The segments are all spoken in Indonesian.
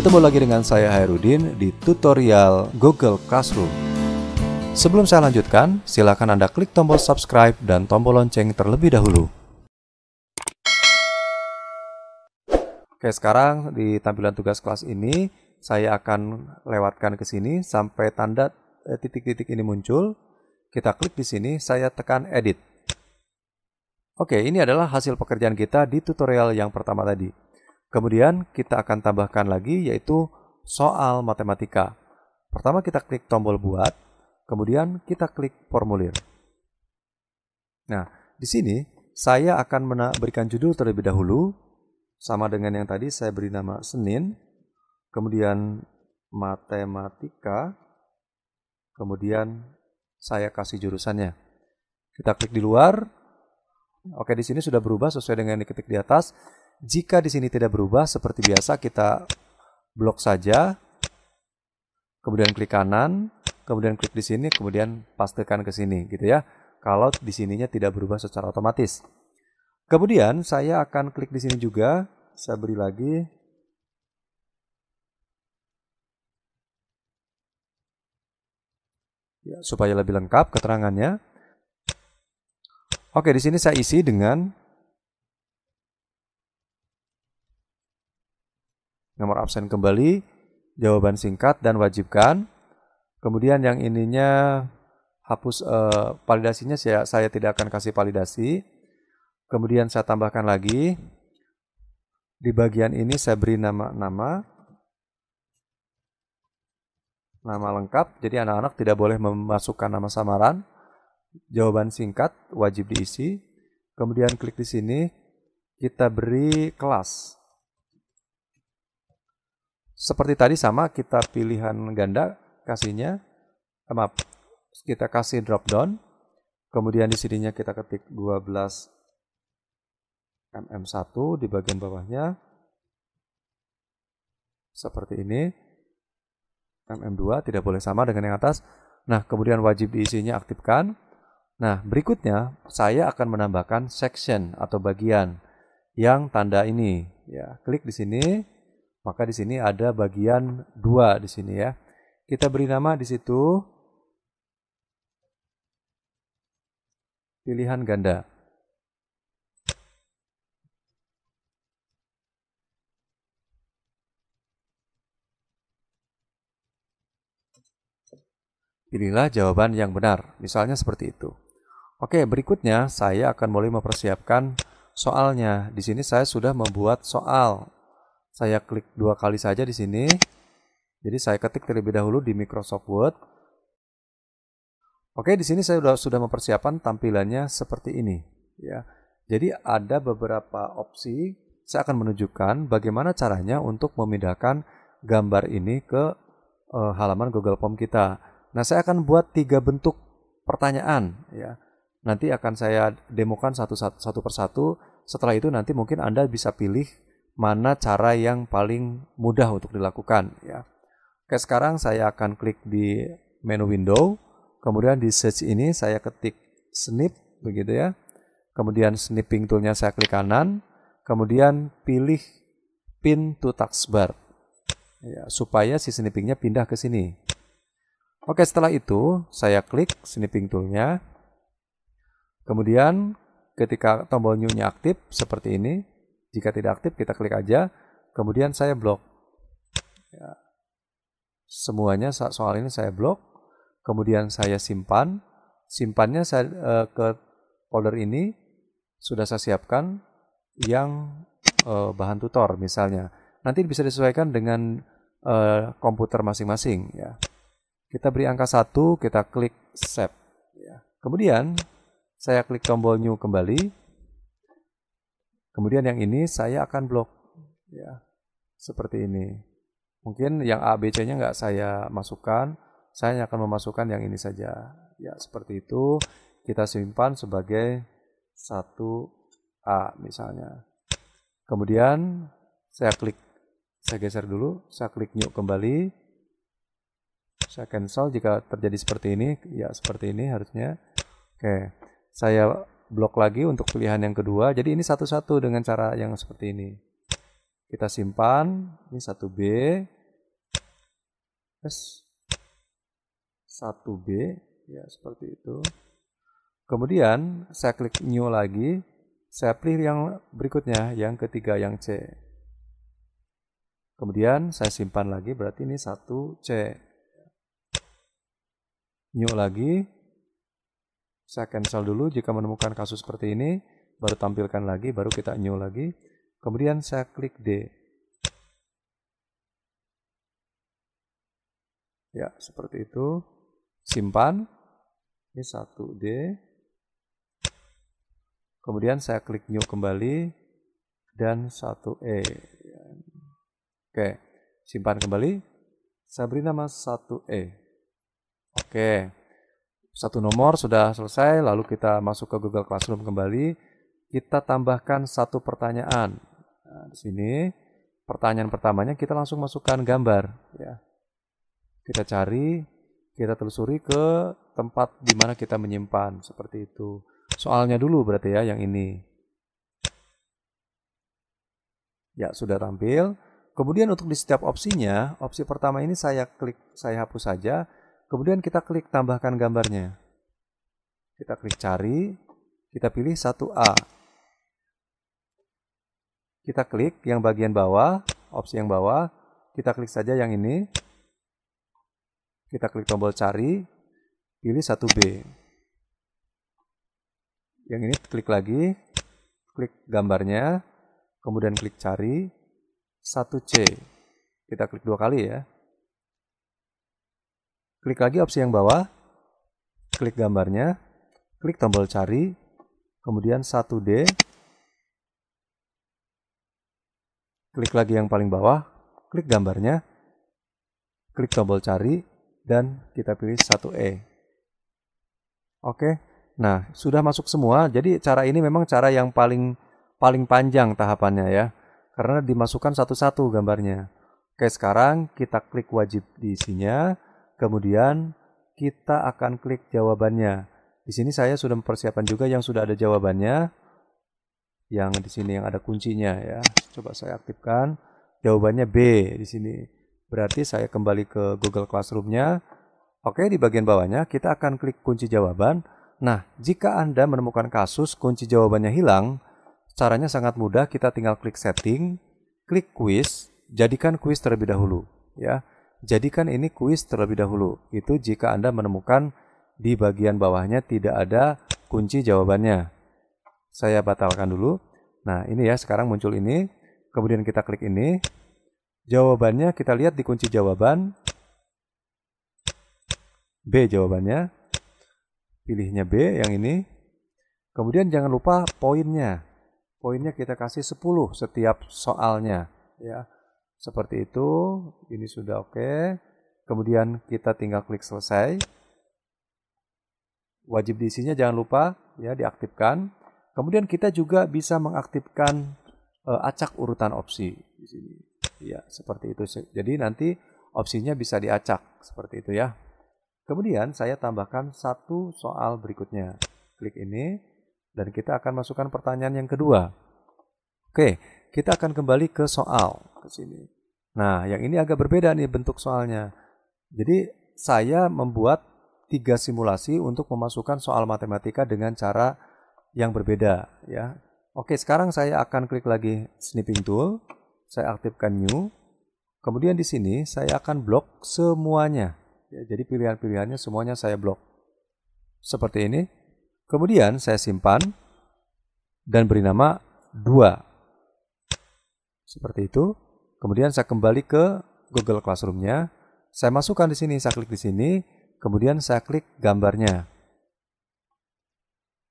Bertemu lagi dengan saya Hairudin di tutorial Google Classroom. Sebelum saya lanjutkan, silakan Anda klik tombol subscribe dan tombol lonceng terlebih dahulu. Oke, sekarang di tampilan tugas kelas ini, saya akan lewatkan ke sini sampai tanda titik-titik ini muncul. Kita klik di sini, saya tekan edit. Oke, ini adalah hasil pekerjaan kita di tutorial yang pertama tadi. Kemudian kita akan tambahkan lagi yaitu soal matematika. Pertama kita klik tombol buat, kemudian kita klik formulir. Nah, di sini saya akan berikan judul terlebih dahulu, sama dengan yang tadi saya beri nama Senin, kemudian matematika, kemudian saya kasih jurusannya. Kita klik di luar. Oke, di sini sudah berubah sesuai dengan yang diketik di atas. Jika di sini tidak berubah, seperti biasa kita blok saja, kemudian klik kanan, kemudian klik di sini, kemudian pastekan ke sini, gitu ya. Kalau di sininya tidak berubah secara otomatis. Kemudian saya akan klik di sini juga, saya beri lagi. Ya, supaya lebih lengkap keterangannya. Oke, di sini saya isi dengan nomor absen kembali, jawaban singkat dan wajibkan. Kemudian yang ininya hapus validasinya saya tidak akan kasih validasi. Kemudian saya tambahkan lagi. Di bagian ini saya beri nama lengkap. Jadi anak-anak tidak boleh memasukkan nama samaran. Jawaban singkat wajib diisi. Kemudian klik di sini, kita beri kelas. Seperti tadi sama, kita pilihan ganda kasihnya, kita kasih drop down, kemudian di sininya kita ketik 12 mm1 di bagian bawahnya, seperti ini, mm2 tidak boleh sama dengan yang atas. Nah, kemudian wajib diisinya aktifkan. Nah, berikutnya saya akan menambahkan section atau bagian yang tanda ini. Ya, klik di sini. Maka di sini ada bagian 2 di sini ya. Kita beri nama di situ pilihan ganda. Pilihlah jawaban yang benar, misalnya seperti itu. Oke, berikutnya saya akan mulai mempersiapkan soalnya. Di sini saya sudah membuat soal. Saya klik 2 kali saja di sini. Jadi saya ketik terlebih dahulu di Microsoft Word. Oke, di sini saya sudah mempersiapkan tampilannya seperti ini. Ya, jadi ada beberapa opsi. Saya akan menunjukkan bagaimana caranya untuk memindahkan gambar ini ke halaman Google Form kita. Nah, saya akan buat 3 bentuk pertanyaan. Ya, nanti akan saya demokan satu persatu. Setelah itu nanti mungkin Anda bisa pilih mana cara yang paling mudah untuk dilakukan ya. Oke, sekarang saya akan klik di menu window, kemudian di search ini saya ketik snip begitu ya. Kemudian snipping toolnya saya klik kanan, kemudian pilih pin to taskbar ya, supaya si snippingnya pindah ke sini. Oke, setelah itu saya klik snipping toolnya, kemudian ketika tombol new-nya aktif seperti ini. Jika tidak aktif, kita klik aja. Kemudian saya blok. Ya. Semuanya soal ini saya blok. Kemudian saya simpan. Simpannya saya ke folder ini. Sudah saya siapkan yang bahan tutor misalnya. Nanti bisa disesuaikan dengan komputer masing-masing. Ya. Kita beri angka 1, kita klik save. Ya. Kemudian saya klik tombol new kembali. Kemudian yang ini saya akan blok, ya, seperti ini. Mungkin yang A, B, C-nya nggak saya masukkan, saya akan memasukkan yang ini saja. Ya, seperti itu. Kita simpan sebagai 1A misalnya. Kemudian saya geser dulu, saya klik new kembali. Saya cancel jika terjadi seperti ini, ya seperti ini harusnya. Oke, saya blok lagi untuk pilihan yang kedua. Jadi ini satu-satu dengan cara yang seperti ini. Kita simpan, ini 1B, S1B, ya seperti itu. Kemudian saya klik New lagi, saya pilih yang berikutnya, yang ketiga, yang C. Kemudian saya simpan lagi, berarti ini 1C. New lagi, saya cancel dulu jika menemukan kasus seperti ini, baru tampilkan lagi, baru kita new lagi. Kemudian saya klik D. Ya, seperti itu. Simpan. Ini 1D. Kemudian saya klik new kembali dan 1E. Oke, simpan kembali. Saya beri nama 1E. Oke. Satu nomor sudah selesai, lalu kita masuk ke Google Classroom kembali. Kita tambahkan satu pertanyaan. Nah, di sini pertanyaan pertamanya kita langsung masukkan gambar. Ya. Kita cari, kita telusuri ke tempat di mana kita menyimpan, seperti itu. Soalnya dulu berarti ya, yang ini. Ya, sudah tampil. Kemudian untuk di setiap opsinya, opsi pertama ini saya hapus saja. Kemudian kita klik tambahkan gambarnya. Kita klik cari, kita pilih 1A. Kita klik yang bagian bawah, opsi yang bawah, kita klik saja yang ini. Kita klik tombol cari, pilih 1B. Yang ini klik lagi, klik gambarnya, kemudian klik cari, 1C. Kita klik 2 kali ya. Klik lagi opsi yang bawah, klik gambarnya, klik tombol cari, kemudian 1D, klik lagi yang paling bawah, klik gambarnya, klik tombol cari, dan kita pilih 1E. Oke, nah sudah masuk semua, jadi cara ini memang cara yang paling panjang tahapannya ya, karena dimasukkan satu-satu gambarnya. Oke, sekarang kita klik wajib diisinya. Kemudian kita akan klik jawabannya. Di sini saya sudah mempersiapkan juga yang sudah ada jawabannya. Yang di sini yang ada kuncinya ya. Coba saya aktifkan. Jawabannya B di sini. Berarti saya kembali ke Google Classroom-nya. Oke, di bagian bawahnya kita akan klik kunci jawaban. Nah, jika Anda menemukan kasus kunci jawabannya hilang, caranya sangat mudah. Kita tinggal klik setting, klik quiz, jadikan quiz terlebih dahulu ya. Jadikan ini kuis terlebih dahulu. Itu jika Anda menemukan di bagian bawahnya tidak ada kunci jawabannya. Saya batalkan dulu. Nah, ini ya, sekarang muncul ini. Kemudian kita klik ini. Jawabannya kita lihat di kunci jawaban. B jawabannya. Pilihnya B yang ini. Kemudian jangan lupa poinnya. Poinnya kita kasih 10 setiap soalnya. Ya. Seperti itu, ini sudah oke. Kemudian kita tinggal klik selesai. Wajib diisinya jangan lupa ya diaktifkan. Kemudian kita juga bisa mengaktifkan acak urutan opsi di sini. Ya, seperti itu. Jadi nanti opsinya bisa diacak seperti itu ya. Kemudian saya tambahkan satu soal berikutnya. Klik ini dan kita akan masukkan pertanyaan yang kedua. Oke, kita akan kembali ke soal ke sini. Nah, yang ini agak berbeda nih bentuk soalnya. Jadi saya membuat 3 simulasi untuk memasukkan soal matematika dengan cara yang berbeda ya. Oke, sekarang saya akan klik lagi snipping tool, saya aktifkan new. Kemudian di sini saya akan blok semuanya. Ya, jadi pilihan-pilihannya semuanya saya blok. Seperti ini. Kemudian saya simpan dan beri nama 2. Seperti itu. Kemudian saya kembali ke Google Classroom-nya. Saya masukkan di sini, saya klik di sini. Kemudian saya klik gambarnya.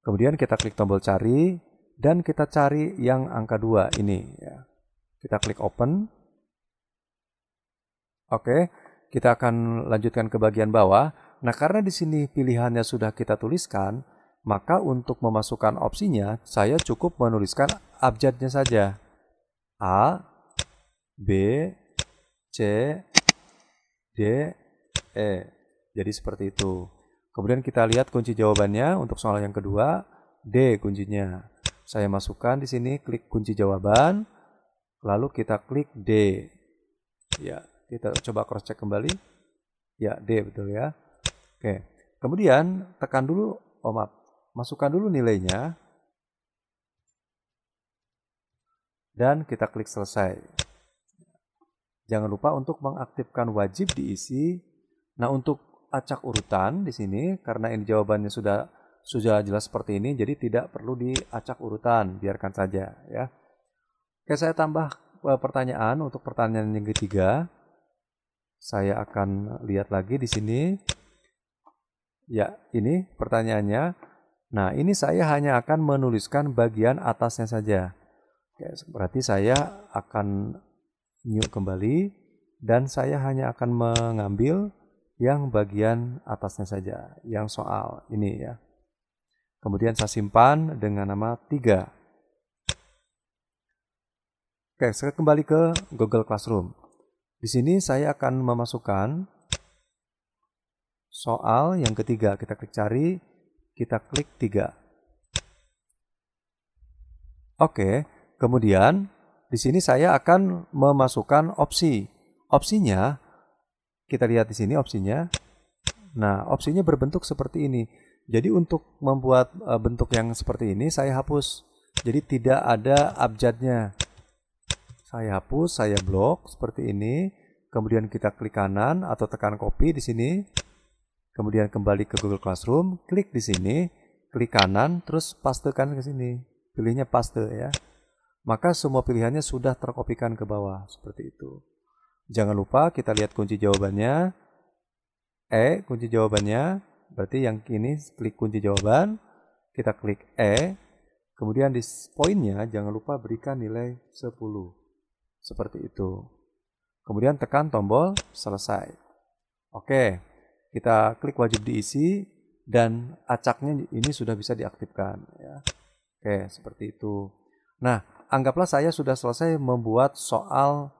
Kemudian kita klik tombol cari dan kita cari yang angka 2 ini ya. Kita klik open. Oke, kita akan lanjutkan ke bagian bawah. Nah, karena di sini pilihannya sudah kita tuliskan, maka untuk memasukkan opsinya saya cukup menuliskan abjadnya saja. A, B, C, D, E. Jadi seperti itu. Kemudian kita lihat kunci jawabannya untuk soal yang kedua. D kuncinya. Saya masukkan di sini, klik kunci jawaban. Lalu kita klik D. Ya, kita coba cross check kembali. Ya, D betul ya. Oke. Kemudian tekan dulu, masukkan dulu nilainya dan kita klik selesai. Jangan lupa untuk mengaktifkan wajib diisi. Nah, untuk acak urutan di sini karena ini jawabannya sudah jelas seperti ini, jadi tidak perlu diacak urutan, biarkan saja ya. Oke, saya tambah pertanyaan untuk pertanyaan yang ketiga. Saya akan lihat lagi di sini. Ya, ini pertanyaannya. Nah, ini saya hanya akan menuliskan bagian atasnya saja. Oke, berarti saya akan new kembali dan saya hanya akan mengambil yang bagian atasnya saja, yang soal ini ya. Kemudian saya simpan dengan nama 3. Oke, saya kembali ke Google Classroom. Di sini saya akan memasukkan soal yang ketiga. Kita klik cari, kita klik 3. Oke, kemudian di sini saya akan memasukkan opsi. Opsinya, kita lihat di sini opsinya. Nah, opsinya berbentuk seperti ini. Jadi untuk membuat bentuk yang seperti ini, saya hapus. Jadi tidak ada abjadnya. Saya hapus, saya blok seperti ini. Kemudian kita klik kanan atau tekan copy di sini. Kemudian kembali ke Google Classroom, klik di sini, klik kanan, terus pastekan ke sini. Pilihnya paste ya. Maka semua pilihannya sudah terkopikan ke bawah seperti itu. Jangan lupa kita lihat kunci jawabannya. Kunci jawabannya. Berarti yang ini klik kunci jawaban. Kita klik Kemudian di poinnya jangan lupa berikan nilai 10. Seperti itu. Kemudian tekan tombol selesai. Oke, kita klik wajib diisi dan acaknya ini sudah bisa diaktifkan ya. Oke, seperti itu. Nah, anggaplah saya sudah selesai membuat soal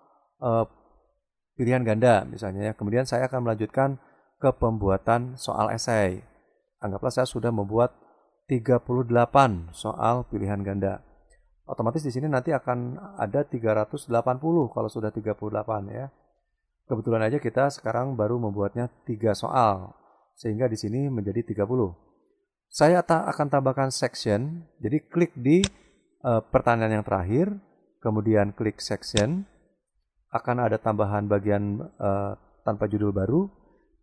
pilihan ganda misalnya ya. Kemudian saya akan melanjutkan ke pembuatan soal esai. Anggaplah saya sudah membuat 38 soal pilihan ganda. Otomatis di sini nanti akan ada 380 kalau sudah 38 ya. Kebetulan aja kita sekarang baru membuatnya 3 soal. Sehingga di sini menjadi 30. Saya akan tambahkan section. Jadi klik di pertanyaan yang terakhir. Kemudian klik section. Akan ada tambahan bagian tanpa judul baru.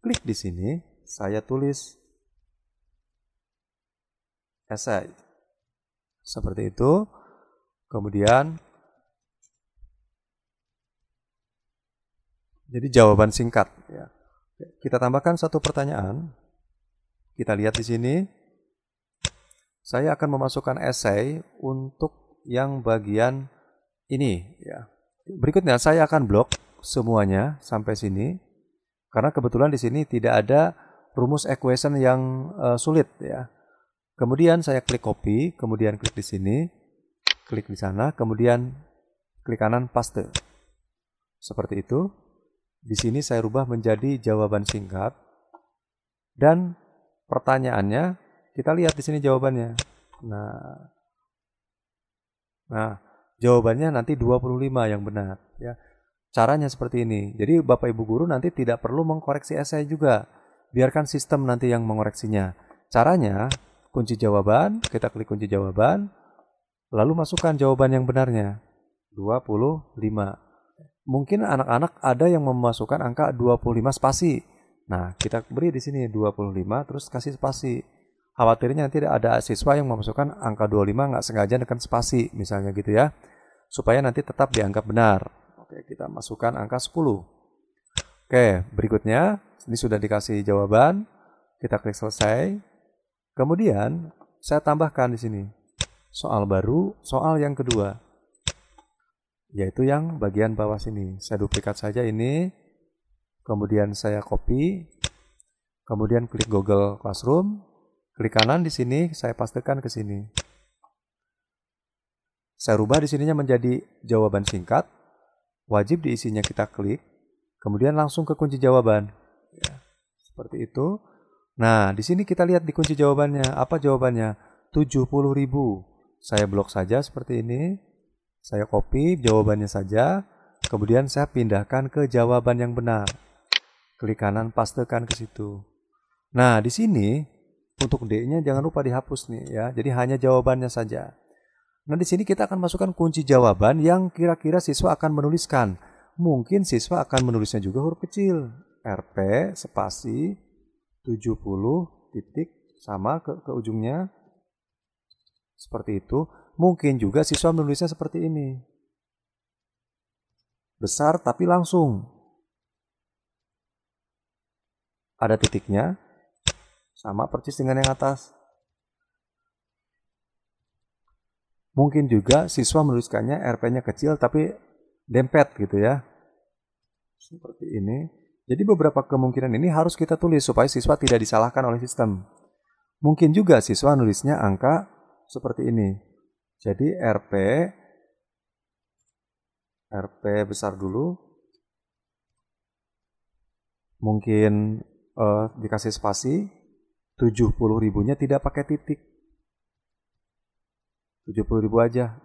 Klik di sini. Saya tulis esai. Seperti itu. Kemudian jadi jawaban singkat ya. Kita tambahkan satu pertanyaan. Kita lihat di sini. Saya akan memasukkan esai untuk yang bagian ini ya. Berikutnya saya akan blok semuanya sampai sini. Karena kebetulan di sini tidak ada rumus equation yang sulit ya. Kemudian saya klik copy, kemudian klik di sini. Klik di sana, kemudian klik kanan paste. Seperti itu. Di sini saya rubah menjadi jawaban singkat. Dan pertanyaannya, kita lihat di sini jawabannya. Nah, jawabannya nanti 25 yang benar. Ya. Caranya seperti ini. Jadi Bapak Ibu Guru nanti tidak perlu mengkoreksi esai juga. Biarkan sistem nanti yang mengoreksinya. Caranya, kunci jawaban, kita klik kunci jawaban. Lalu masukkan jawaban yang benarnya, 25. Mungkin anak-anak ada yang memasukkan angka 25 spasi. Nah, kita beri di sini 25 terus kasih spasi. Khawatirnya nanti ada siswa yang memasukkan angka 25 nggak sengaja dengan spasi, misalnya gitu ya. Supaya nanti tetap dianggap benar. Oke, kita masukkan angka 10. Oke, berikutnya, ini sudah dikasih jawaban. Kita klik selesai. Kemudian, saya tambahkan di sini. Soal baru, soal yang kedua, yaitu yang bagian bawah sini. Saya duplikat saja ini, kemudian saya copy, kemudian klik Google Classroom, klik kanan di sini, saya pastekan ke sini. Saya rubah di sininya menjadi jawaban singkat, wajib diisinya kita klik, kemudian langsung ke kunci jawaban. Ya, seperti itu. Nah, di sini kita lihat di kunci jawabannya, apa jawabannya? 70.000. Saya blok saja seperti ini. Saya copy jawabannya saja. Kemudian saya pindahkan ke jawaban yang benar. Klik kanan, pastekan ke situ. Nah, di sini untuk D-nya jangan lupa dihapus nih ya. Jadi hanya jawabannya saja. Nah, di sini kita akan masukkan kunci jawaban yang kira-kira siswa akan menuliskan. Mungkin siswa akan menulisnya juga huruf kecil. RP spasi 70 titik sama ke ujungnya. Seperti itu. Mungkin juga siswa menulisnya seperti ini. Besar tapi langsung. Ada titiknya. Sama persis dengan yang atas. Mungkin juga siswa menuliskannya RP-nya kecil tapi dempet gitu ya. Seperti ini. Jadi beberapa kemungkinan ini harus kita tulis supaya siswa tidak disalahkan oleh sistem. Mungkin juga siswa nulisnya angka seperti ini. Jadi RP besar dulu. Mungkin dikasih spasi. 70.000-nya tidak pakai titik. 70.000 aja.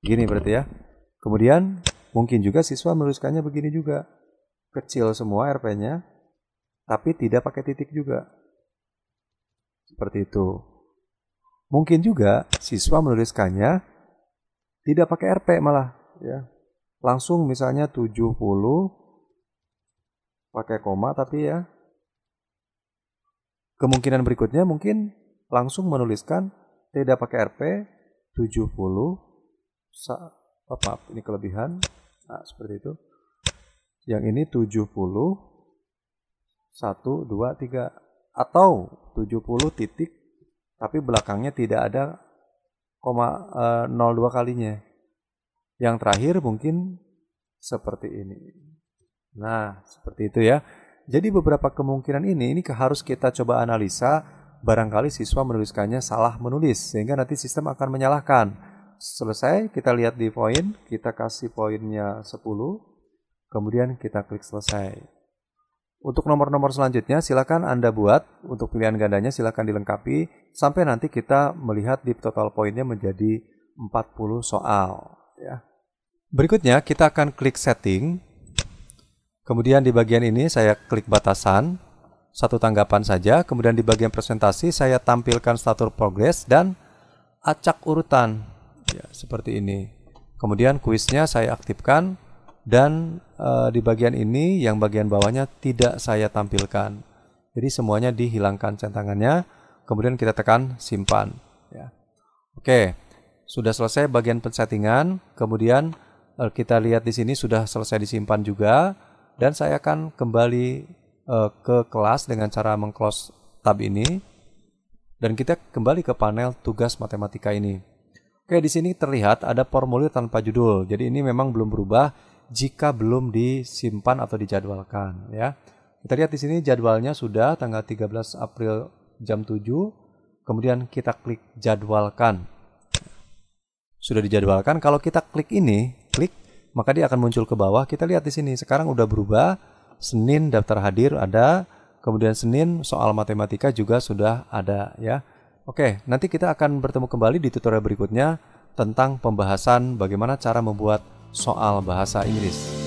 Gini berarti ya. Kemudian mungkin juga siswa menuliskannya begini juga. Kecil semua RP-nya, tapi tidak pakai titik juga. Seperti itu. Mungkin juga siswa menuliskannya tidak pakai RP malah. Ya. Langsung misalnya 70 pakai koma tapi ya. Kemungkinan berikutnya mungkin langsung menuliskan tidak pakai RP 70 maaf ini kelebihan. Nah, seperti itu. Yang ini 70 1 2 3 atau 70 titik tapi belakangnya tidak ada 02 kalinya. Yang terakhir mungkin seperti ini. Nah, seperti itu ya. Jadi beberapa kemungkinan ini harus kita coba analisa. Barangkali siswa menuliskannya salah menulis sehingga nanti sistem akan menyalahkan. Selesai, kita lihat di poin, kita kasih poinnya 10, kemudian kita klik selesai. Untuk nomor-nomor selanjutnya silakan Anda buat, untuk pilihan gandanya silakan dilengkapi sampai nanti kita melihat di total poinnya menjadi 40 soal ya. Berikutnya kita akan klik setting. Kemudian di bagian ini saya klik batasan, satu tanggapan saja. Kemudian di bagian presentasi saya tampilkan status progres dan acak urutan. Ya, seperti ini. Kemudian kuisnya saya aktifkan dan di bagian ini yang bagian bawahnya tidak saya tampilkan. Jadi semuanya dihilangkan centangannya. Kemudian kita tekan simpan. Ya. Oke, sudah selesai bagian pensettingan. Kemudian kita lihat di sini sudah selesai disimpan juga. Dan saya akan kembali ke kelas dengan cara meng-close tab ini. Dan kita kembali ke panel tugas matematika ini. Oke, di sini terlihat ada formulir tanpa judul. Jadi ini memang belum berubah jika belum disimpan atau dijadwalkan. Ya. Kita lihat di sini jadwalnya sudah tanggal 13 April jam 7. Kemudian kita klik jadwalkan. Sudah dijadwalkan. Kalau kita klik ini, maka dia akan muncul ke bawah. Kita lihat di sini sekarang udah berubah. Senin daftar hadir ada, kemudian Senin soal matematika juga sudah ada ya. Oke, nanti kita akan bertemu kembali di tutorial berikutnya tentang pembahasan bagaimana cara membuat soal bahasa Inggris.